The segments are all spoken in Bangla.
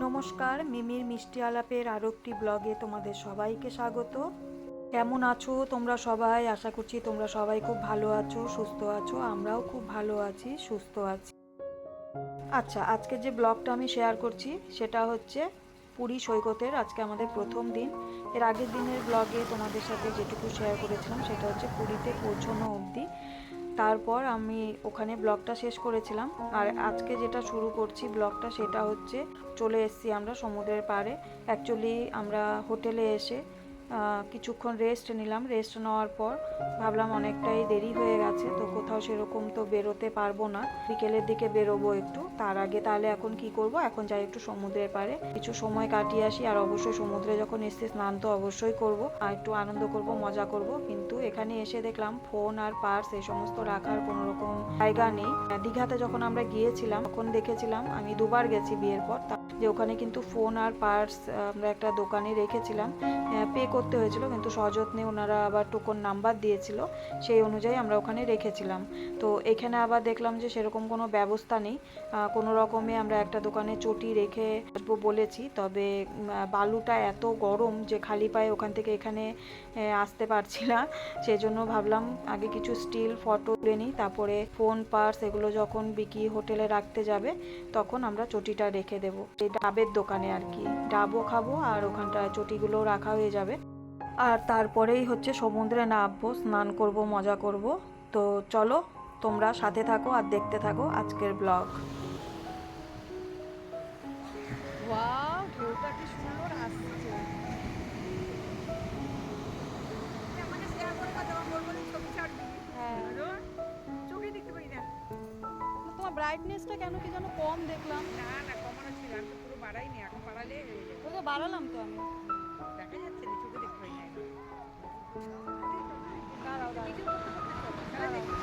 নমস্কার, মিমির মিষ্টি আলাপের আরও একটি ব্লগে তোমাদের সবাইকে স্বাগত। কেমন আছো তোমরা সবাই? আশা করছি তোমরা সবাই খুব ভালো আছো, সুস্থ আছো। আমরাও খুব ভালো আছি, সুস্থ আছি। আচ্ছা, আজকে যে ব্লগটা আমি শেয়ার করছি সেটা হচ্ছে পুরী সৈকতের আজকে আমাদের প্রথম দিন। এর আগের দিনের ব্লগে তোমাদের সাথে যেটুকু শেয়ার করেছিলাম সেটা হচ্ছে পুরীতে পৌঁছানো অবধি। তারপর আমি ওখানে ব্লগটা শেষ করেছিলাম। আর আজকে যেটা শুরু করছি ব্লগটা সেটা হচ্ছে চলে এসেছি আমরা সমুদ্রের পাড়ে। অ্যাকচুয়ালি আমরা হোটেলে এসে কিছুক্ষণ রেস্ট নিলাম। রেস্ট নেওয়ার পর ভাবলাম অনেকটাই দেরি হয়ে গেছে, তো কোথাও সেরকম তো বেরোতে পারবো না, বিকেলের দিকে বেরোবো একটু। তার আগে তাহলে এখন কি করব, এখন যাই একটু সমুদ্রের পাড়ে কিছু সময় কাটিয়ে আসি। আর অবশ্যই সমুদ্রে যখন এসে স্নান তো অবশ্যই করব, আর একটু আনন্দ করব, মজা করব। কিন্তু এখানে এসে দেখলাম ফোন আর পার্স এই সমস্ত রাখার কোনো রকম জায়গা নেই। দীঘাতে যখন আমরা গিয়েছিলাম তখন দেখেছিলাম, আমি দুবার গেছি বিয়ের পর, যে ওখানে কিন্তু ফোন আর পার্স আমরা একটা দোকানে রেখেছিলাম। পে করতে হয়েছিল, কিন্তু সযত্নে ওনারা আবার টোকন নাম্বার দিয়েছিল, সেই অনুযায়ী আমরা ওখানে রেখেছিলাম। তো এখানে আবার দেখলাম যে সেরকম কোনো ব্যবস্থা নেই। কোনো রকমে আমরা একটা দোকানে চটি রেখে আসবো বলেছি, তবে বালুটা এত গরম যে খালি পায়ে ওখান থেকে এখানে আসতে পারছি না। সেই জন্য ভাবলাম আগে কিছু স্টিল ফটো তুলে নিই, তারপরে ফোন পার্স এগুলো যখন বিকি হোটেলে রাখতে যাবে তখন আমরা চটিটা রেখে দেবো এই ডাবের দোকানে আর কি। ডাবও খাবো আর ওখানটায় চটিগুলো রাখা হয়ে যাবে। আর তারপরেই হচ্ছে সমুদ্রে নামবো, স্নান করব, মজা করব। তো চলো তোমরা সাথে থাকো আর দেখতে থাকো আজকের ব্লগ। ওয়াও, ঢেউটা কি সুন্দর আসছে। হ্যাঁ, চোখে দেখতে পাই না। তোমার ব্রাইটনেসটা কেন কি যেন কম দেখলাম। না না, কমানো ছিল, আমি তো পুরো বাড়াইনি, এখন বাড়ালে হয়ে যাবে। ওই তো বাড়ালাম তো আমি। দেখা যাচ্ছে না, চোখে দেখতে পাই না। দাঁড়াও দাঁড়াও। কিছু করতে করতে চলো, খেলা দেখি।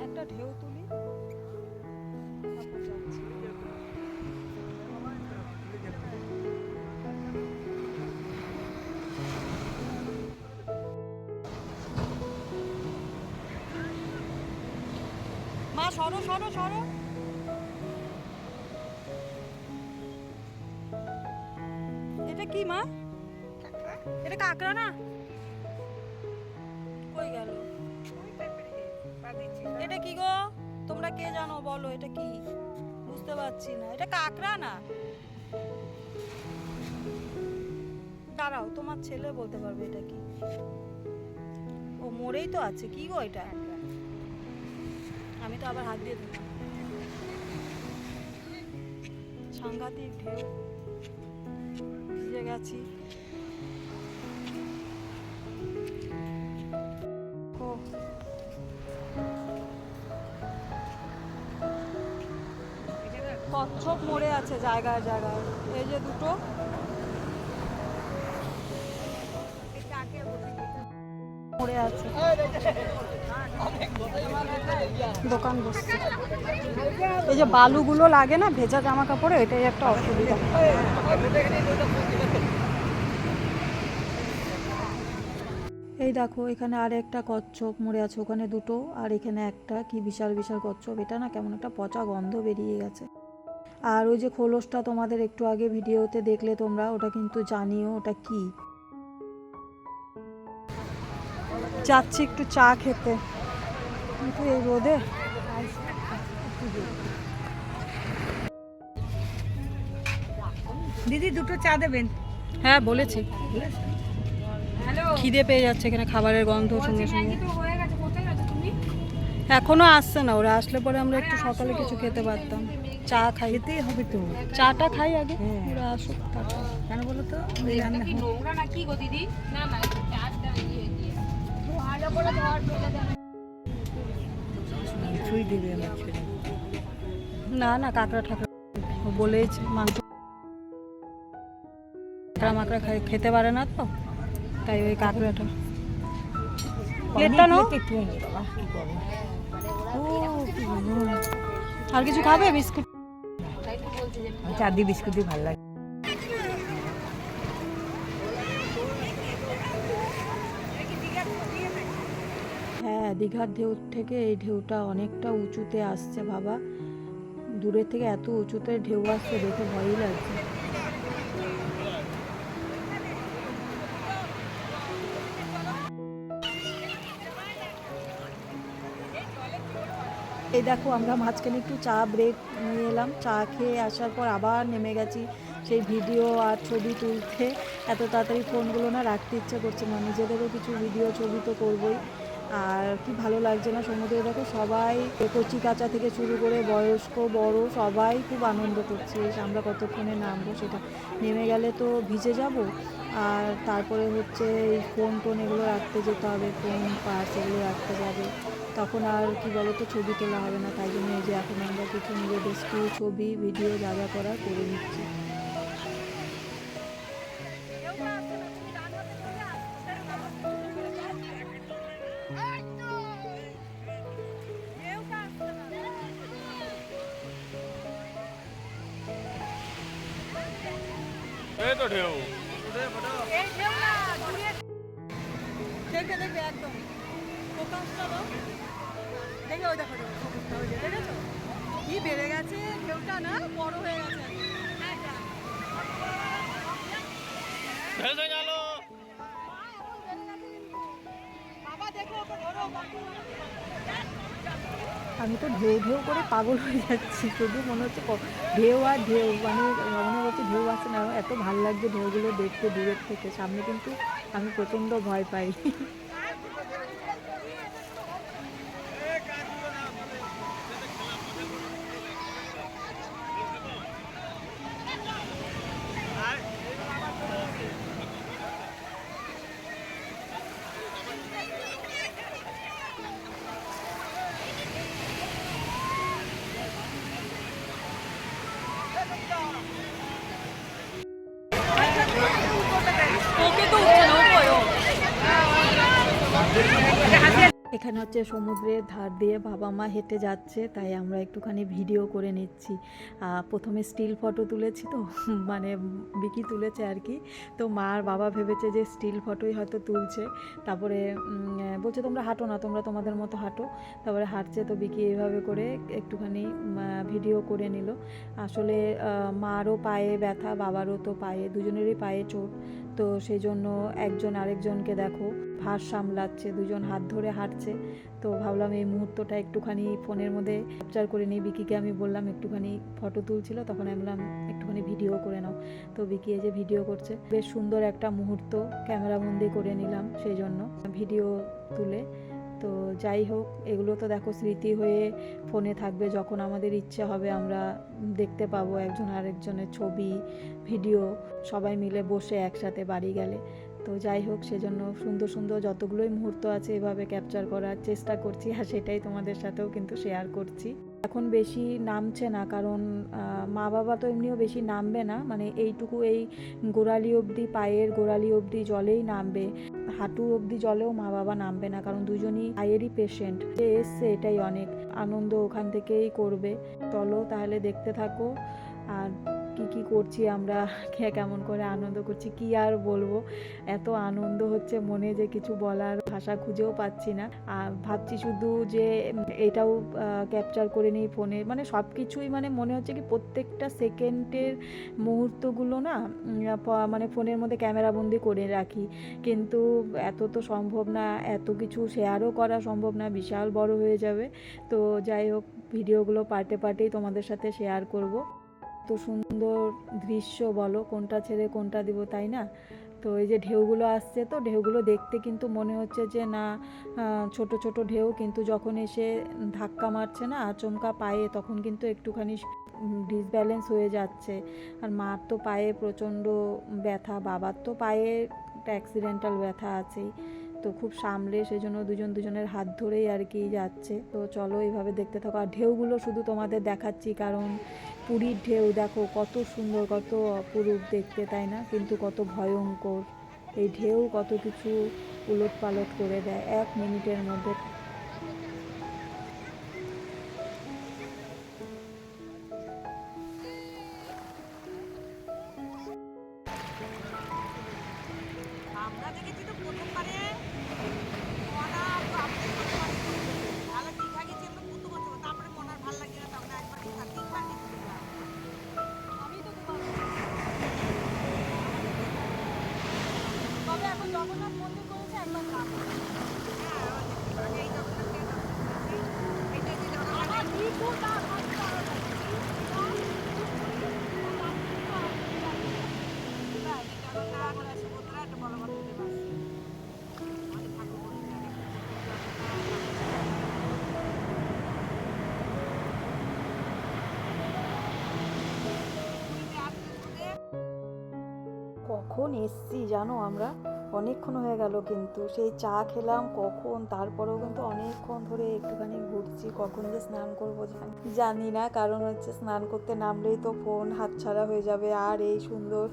একটা ঢেউ তুলি। তারপর যাচ্ছি। মা সরো সরো সরো। এটা কি মা? এটা কাঁকড়া না? কই গেল? এটা কি গো? তোমরা কে জানো বলো, এটা কি? বুঝতে পারছি না। এটা কাঁকড়া না? দাঁড়াও, তোমার ছেলে বলতে পারবে এটা কি। ও মরেই তো আছে। কি গো এটা? আমি তো আবার হাত দিয়ে দিলাম। সাংঘাতিক ঢেউ, ভিজে গেছি। ও কচ্ছপ মরে আছে জায়গায় জায়গায়। এই যে দুটো মরে আছে। দোকান বসছে। এই যে বালুগুলো লাগে না ভেজা জামা কাপড়ে, এটাই একটা অসুবিধা। এই দেখো এখানে আর একটা কচ্ছপ মরে আছে, ওখানে দুটো আর এখানে একটা। কি বিশাল বিশাল কচ্ছপ। এটা না কেমন একটা পচা গন্ধ বেরিয়ে গেছে। আর ওই যে খোলসটা তোমাদের একটু আগে ভিডিওতে দেখলে তোমরা, ওটা কিন্তু জানিও ওটা কি। যাচ্ছি একটু চা খেতে, কিন্তু এই রোদে। দিদি দুটো চা দেবেন? হ্যাঁ বলেছি। খিদে পেয়ে যাচ্ছে, এখানে খাবারের গন্ধ সঙ্গে সঙ্গে। এখনো আসছে না, ওরা আসলে পরে আমরা একটু সকালে কিছু খেতে পারতাম। চা খাই, খেতেই হবে তো। চাটা খাই আগে, ওরা আসুক তারপর। কেন বলো তো? নোংরা নাকি গো দিদি? না না, একটু চাটা দিয়ে দিয়ে ভালো করে ধর ফেলে দেন। কিছুই দেবে আমার ছেলে। না না, কাঁকড়া ঠাকড়া বলেছে, মাংস কাঁকড়া মাকড়া খেতে পারে না তো, তাই ওই কাঁকড়াটা। প্লেটটা নাও। আর কিছু খাবে? বিস্কুট? চা দিয়ে বিস্কুট দিয়ে ভালো লাগে। হ্যাঁ, দীঘার ঢেউ থেকে এই ঢেউটা অনেকটা উঁচুতে আসছে বাবা। দূরের থেকে এত উঁচুতে ঢেউ আসছে দেখে ভয়ই লাগছে। এই দেখো আমরা মাঝখানে একটু চা ব্রেক নিয়ে এলাম, চা খেয়ে আসার পর আবার নেমে গেছি সেই ভিডিও আর ছবি তুলতে। এত তাড়াতাড়ি ফোনগুলো না রাখতে ইচ্ছে করছে না, নিজেদেরও কিছু ভিডিও ছবি তো করবই। আর কি ভালো লাগছে না সমুদ্রে, দেখো সবাই কচি কাঁচা থেকে শুরু করে বয়স্ক বড় সবাই খুব আনন্দ করছে। আমরা কতক্ষণে নামবো, সেটা নেমে গেলে তো ভিজে যাব। আর তারপরে হচ্ছে এই ফোন টোন এগুলো রাখতে যেতে হবে, ফোন পার্স এগুলো রাখতে যাবে, তখন আর কি বলো তো ছবি তোলা হবে না। তাই জন্য এই যে এখন আমরা কিছু নিজেদের স্কুল ছবি ভিডিও যা যা করার করে নিচ্ছি। এই তো ঢেউ। দেখবে দেখবে একদম ফোকাসটা দাও, দেখবে ওই দেখো ফোকাসটা, ওই দেখেছো কি বেড়ে গেছে ঢেউটা, না বড় হয়ে গেছে। ভেসে গেল। বাবা দেখো ওকে ধরো, আমি তো ঢেউ ঢেউ করে পাগল হয়ে যাচ্ছি, শুধু মনে হচ্ছে ঢেউ আর ঢেউ, মানে মনে হচ্ছে ঢেউ আসছে না, এত ভালো লাগছে ঢেউগুলো দেখতে দূরের থেকে। সামনে কিন্তু আমি প্রচণ্ড ভয় পাই। ওকে তো উঠছে না, ওপরে এখানে হচ্ছে সমুদ্রের ধার দিয়ে বাবা মা হেঁটে যাচ্ছে, তাই আমরা একটুখানি ভিডিও করে নিচ্ছি। প্রথমে স্টিল ফটো তুলেছি তো, মানে বিকি তুলেছে আর কি। তো মা আর বাবা ভেবেছে যে স্টিল ফটোই হয়তো তুলছে। তারপরে বলছে তোমরা হাঁটো না, তোমরা তোমাদের মতো হাঁটো। তারপরে হাঁটছে, তো বিকি এইভাবে করে একটুখানি ভিডিও করে নিল। আসলে মারও পায়ে ব্যথা, বাবারও তো পায়ে, দুজনেরই পায়ে চোট। তো সেই জন্য একজন আরেকজনকে দেখো ভার সামলাচ্ছে, দুজন হাত ধরে হাঁটছে। তো ভাবলাম এই মুহূর্তটা একটুখানি ফোনের মধ্যে ক্যাপচার করে নিই। বিকিকে আমি বললাম একটুখানি ফটো তুলছিল, তখন আমি বললাম একটুখানি ভিডিও করে নাও। তো বিকি এই যে ভিডিও করছে, বেশ সুন্দর একটা মুহূর্ত ক্যামেরাবন্দি করে নিলাম সেই জন্য ভিডিও তুলে। তো যাই হোক, এগুলো তো দেখো স্মৃতি হয়ে ফোনে থাকবে, যখন আমাদের ইচ্ছে হবে আমরা দেখতে পাবো একজন আরেকজনের ছবি ভিডিও, সবাই মিলে বসে একসাথে বাড়ি গেলে। তো যাই হোক, সেজন্য সুন্দর সুন্দর যতগুলোই মুহূর্ত আছে এভাবে ক্যাপচার করার চেষ্টা করছি, আর সেটাই তোমাদের সাথেও কিন্তু শেয়ার করছি। এখন বেশি নামছে না, কারণ মা বাবা তো এমনিও বেশি নামবে না, মানে এইটুকু এই গোড়ালি অবধি, পায়ের গোড়ালি অবধি জলেই নামবে, হাঁটু অবধি জলেও মা বাবা নামবে না, কারণ দুজনই পায়েরই পেশেন্ট। যে এসছে এটাই অনেক, আনন্দ ওখান থেকেই করবে। চলো তাহলে দেখতে থাকো, আর কি করছি আমরা, কেমন করে আনন্দ করছি কি আর বলবো। এত আনন্দ হচ্ছে মনে যে কিছু বলার ভাষা খুঁজেও পাচ্ছি না। আর ভাবছি শুধু যে এটাও ক্যাপচার করে নিই ফোনে, মানে সব কিছুই, মানে মনে হচ্ছে কি প্রত্যেকটা সেকেন্ডের মুহূর্তগুলো না মানে ফোনের মধ্যে ক্যামেরাবন্দি করে রাখি। কিন্তু এত তো সম্ভব না, এত কিছু শেয়ারও করা সম্ভব না, বিশাল বড় হয়ে যাবে। তো যাই হোক, ভিডিওগুলো পার্টে পার্টেই তোমাদের সাথে শেয়ার করব। তো সুন্দর দৃশ্য, বলো কোনটা ছেড়ে কোনটা দিব, তাই না? তো এই যে ঢেউগুলো আসছে, তো ঢেউগুলো দেখতে কিন্তু মনে হচ্ছে যে না ছোট ছোট ঢেউ, কিন্তু যখন এসে ধাক্কা মারছে না আচমকা পায়ে, তখন কিন্তু একটুখানি ডিসব্যালেন্স হয়ে যাচ্ছে। আর মার তো পায়ে প্রচণ্ড ব্যথা, বাবার তো পায়ে একটা অ্যাক্সিডেন্টাল ব্যথা আছেই। তো খুব সামলে, সেই জন্য দুজনের হাত ধরেই আর কি যাচ্ছে। তো চলো এইভাবে দেখতে থাকো, আর ঢেউগুলো শুধু তোমাদের দেখাচ্ছি কারণ পুরীর ঢেউ দেখো কত সুন্দর, কত অপরূপ দেখতে, তাই না? কিন্তু কত ভয়ঙ্কর এই ঢেউ, কত কিছু উলট পালট করে দেয় 1 মিনিটের মধ্যে। আমরা দেখেছি তো প্রথমবারে কখন এসছি জানো আমরা, অনেকক্ষণ হয়ে গেল, কিন্তু সেই চা খেলাম কখন, তারপরেও কিন্তু অনেকক্ষণ ধরে একটুখানি ঘুরছি, কখন যে স্নান করবো জানি না, কারণ হচ্ছে স্নান করতে নামলেই তো ফোন হাতছাড়া হয়ে যাবে, আর এই সুন্দর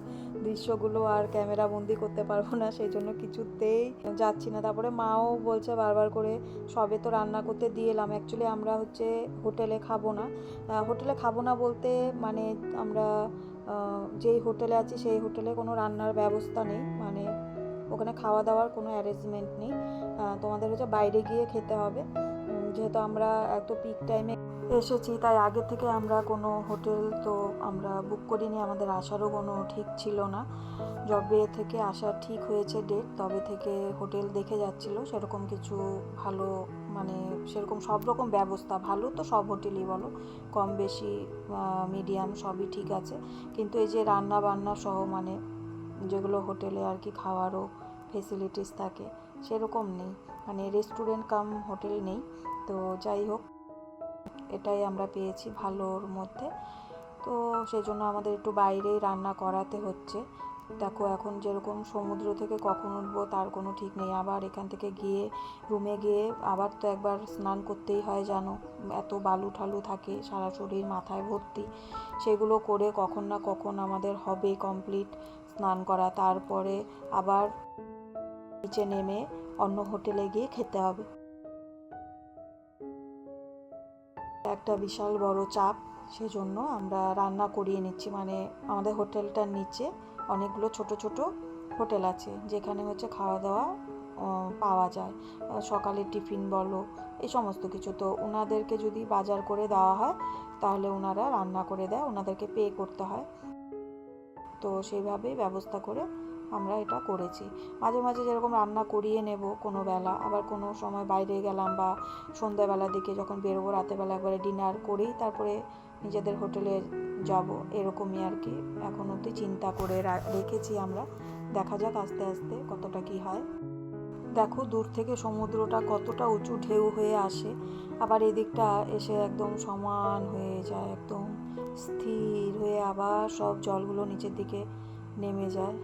দৃশ্যগুলো আর ক্যামেরা বন্দি করতে পারবো না, সেই জন্য কিছুতেই যাচ্ছি না। তারপরে মাও বলছে বারবার করে, সবে তো রান্না করতে দিয়ে এলাম, অ্যাকচুয়ালি আমরা হচ্ছে হোটেলে খাবো না বলতে মানে আমরা যেই হোটেলে আছি সেই হোটেলে কোনো রান্নার ব্যবস্থা নেই, মানে ওখানে খাওয়া দাওয়ার কোনো অ্যারেঞ্জমেন্ট নেই, তোমাদের হচ্ছে বাইরে গিয়ে খেতে হবে। যেহেতু আমরা এত পিক টাইমে এসেছি, তাই আগে থেকে আমরা কোনো হোটেল তো আমরা বুক করিনি, আমাদের আসারও কোনো ঠিক ছিল না। যবে থেকে আসা ঠিক হয়েছে ডেট, তবে থেকে হোটেল দেখে যাচ্ছিলো, সেরকম কিছু ভালো মানে সেরকম সব রকম ব্যবস্থা ভালো তো সব হোটেলই বলো, কম বেশি মিডিয়াম সবই ঠিক আছে, কিন্তু এই যে রান্না বান্না সহ মানে যেগুলো হোটেলে আর কি খাওয়ারও ফেসিলিটিস থাকে সেরকম নেই, মানে রেস্টুরেন্ট কাম হোটেল নেই। তো যাই হোক, এটাই আমরা পেয়েছি ভালোর মধ্যে, তো সেই জন্য আমাদের একটু বাইরেই রান্না করাতে হচ্ছে। দেখো এখন যেরকম সমুদ্র থেকে কখন উঠবো তার কোনো ঠিক নেই, আবার এখান থেকে গিয়ে রুমে গিয়ে আবার তো একবার স্নান করতেই হয় জানো, এত বালু ঠালু থাকে সারা শরীর মাথায় ভর্তি, সেগুলো করে কখন না কখন আমাদের হবে কমপ্লিট স্নান করা, তারপরে আবার নিচে নেমে অন্য হোটেলে গিয়ে খেতে হবে। একটা বিশাল বড় চাপ, সেজন্য আমরা রান্না করিয়ে নিচ্ছি, মানে আমাদের হোটেলটার নিচে অনেকগুলো ছোট ছোট হোটেল আছে যেখানে হচ্ছে খাওয়া দাওয়া পাওয়া যায়, সকালে টিফিন বলো এই সমস্ত কিছু, তো ওনাদেরকে যদি বাজার করে দেওয়া হয় তাহলে ওনারা রান্না করে দেয়, ওনাদেরকে পে করতে হয়, তো সেইভাবেই ব্যবস্থা করে আমরা এটা করেছি। মাঝে মাঝে যেরকম রান্না করিয়ে নেব কোনো বেলা, আবার কোনো সময় বাইরে গেলাম বা সন্ধ্যাবেলার দিকে যখন বেরোবো রাতেরবেলা একবারে ডিনার করেই তারপরে নিজেদের হোটেলে যাব, এরকমই আর কি এখন অবধি চিন্তা করে রেখেছি আমরা, দেখা যাক আস্তে আস্তে কতটা কি হয়। দেখো দূর থেকে সমুদ্রটা কতটা উঁচু ঢেউ হয়ে আসে, আবার এদিকটা এসে একদম সমান হয়ে যায়, একদম স্থির হয়ে আবার সব জলগুলো নিচের দিকে নেমে যায়,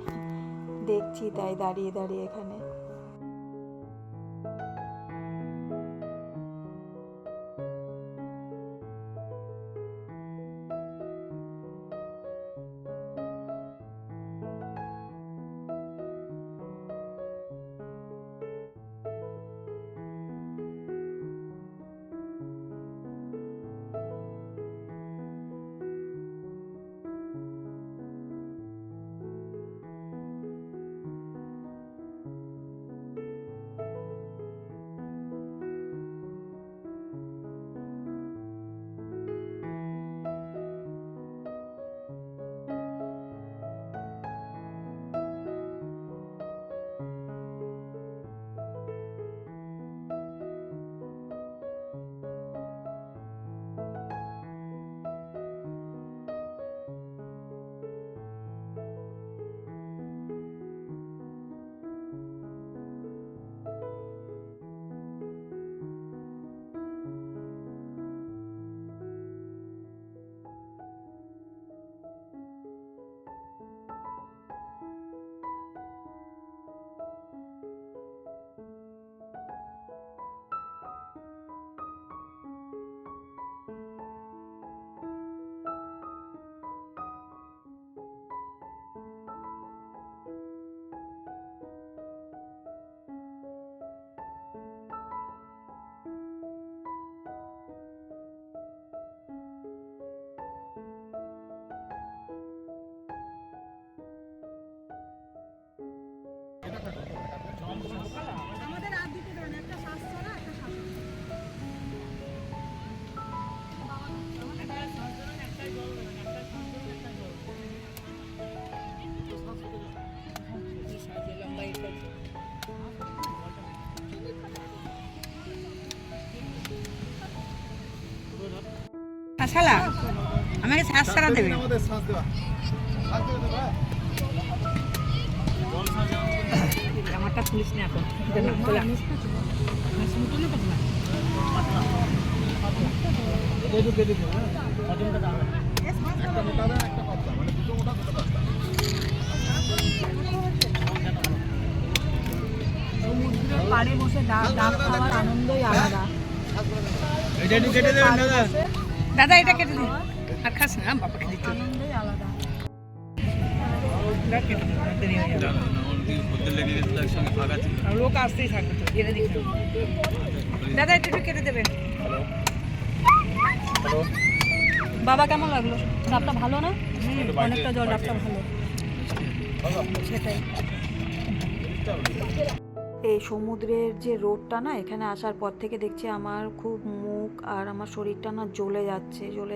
দেখছি তাই দাঁড়িয়ে দাঁড়িয়ে এখানে। আমাদের আর দুটো ধরনের, একটা সাতছড়া একটা শালা আমাকে শ্বাস ছাড়া দেবে, আমারটা পুলিশ না এখন ডাব খাওয়ার আনন্দই আলাদা। এটা একটু কেটে দেবেন দাদা। দাদা এটা কেটে দিন, আর খাস না, বাবাকে দিতে হবে। আনন্দই আলাদা। এটা কেটে দিন, আর দেরি হয়ে যাবে। আর লোক আসতেই থাকবে তো, কেটে দিতে হবে। দাদা এটা একটু কেটে দেবেন। বাবা কেমন লাগলো? ডাবটা ভালো না? অনেকটা জল, ডাবটা ভালো। সেটাই। এই সমুদ্রের যে রোদটা না, এখানে আসার পর থেকে দেখছি আমার খুব মুখ আর আমার শরীরটা না জ্বলে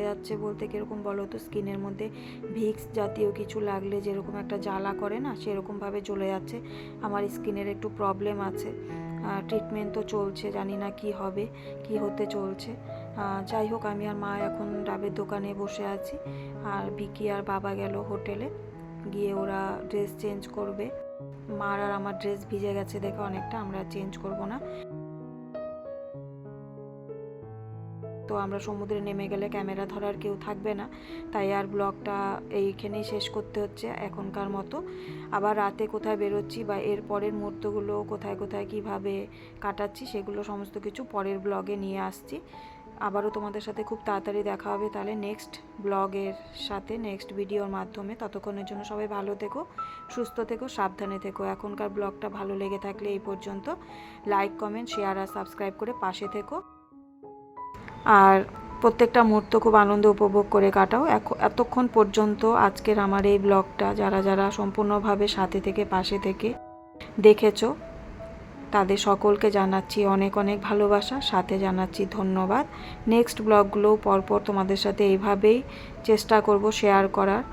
যাচ্ছে বলতে কীরকম বলো তো, স্কিনের মধ্যে ভিক্স জাতীয় কিছু লাগলে যেরকম একটা জ্বালা করে না, সেরকমভাবে জ্বলে যাচ্ছে। আমার স্কিনের একটু প্রবলেম আছে, ট্রিটমেন্ট তো চলছে, জানি না কি হবে, কি হতে চলছে। যাই হোক, আমি আর মা এখন ডাবের দোকানে বসে আছি, আর ভিকি আর বাবা গেল হোটেলে, গিয়ে ওরা ড্রেস চেঞ্জ করবে। মার আর আমার ড্রেস ভিজে গেছে দেখে অনেকটা, আমরা চেঞ্জ করব না। তো আমরা সমুদ্রে নেমে গেলে ক্যামেরা ধরার কেউ থাকবে না, তাই আর ব্লগটা এইখানেই শেষ করতে হচ্ছে এখনকার মতো। আবার রাতে কোথায় বেরোচ্ছি বা এর পরের মুহূর্তগুলো কোথায় কোথায় কিভাবে কাটাচ্ছি, সেগুলো সমস্ত কিছু পরের ব্লগে নিয়ে আসছি। আবারও তোমাদের সাথে খুব তাড়াতাড়ি দেখা হবে তাহলে নেক্সট ব্লগের সাথে, নেক্সট ভিডিওর মাধ্যমে। ততক্ষণের জন্য সবাই ভালো থেকো, সুস্থ থেকো, সাবধানে থেকো। এখনকার ব্লগটা ভালো লেগে থাকলে এই পর্যন্ত লাইক, কমেন্ট, শেয়ার আর সাবস্ক্রাইব করে পাশে থেকো, আর প্রত্যেকটা মুহূর্ত খুব আনন্দ উপভোগ করে কাটাও। এতক্ষণ পর্যন্ত আজকের আমার এই ব্লগটা যারা যারা সম্পূর্ণভাবে সাথে থেকে পাশে থেকে দেখেছো, তাদের সকলকে জানাচ্ছি অনেক অনেক ভালোবাসা, সাথে জানাচ্ছি ধন্যবাদ। নেক্সট ব্লগগুলোও পরপর তোমাদের সাথে এইভাবেই চেষ্টা করব শেয়ার করার,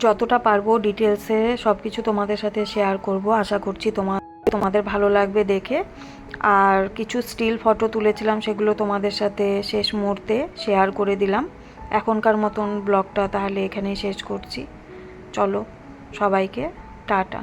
যতটা পারবো ডিটেলসে সব কিছু তোমাদের সাথে শেয়ার করব। আশা করছি তোমাদের ভালো লাগবে দেখে। আর কিছু স্টিল ফটো তুলেছিলাম, সেগুলো তোমাদের সাথে শেষ মুহূর্তে শেয়ার করে দিলাম। এখনকার মতন ব্লগটা তাহলে এখানেই শেষ করছি। চলো, সবাইকে টাটা।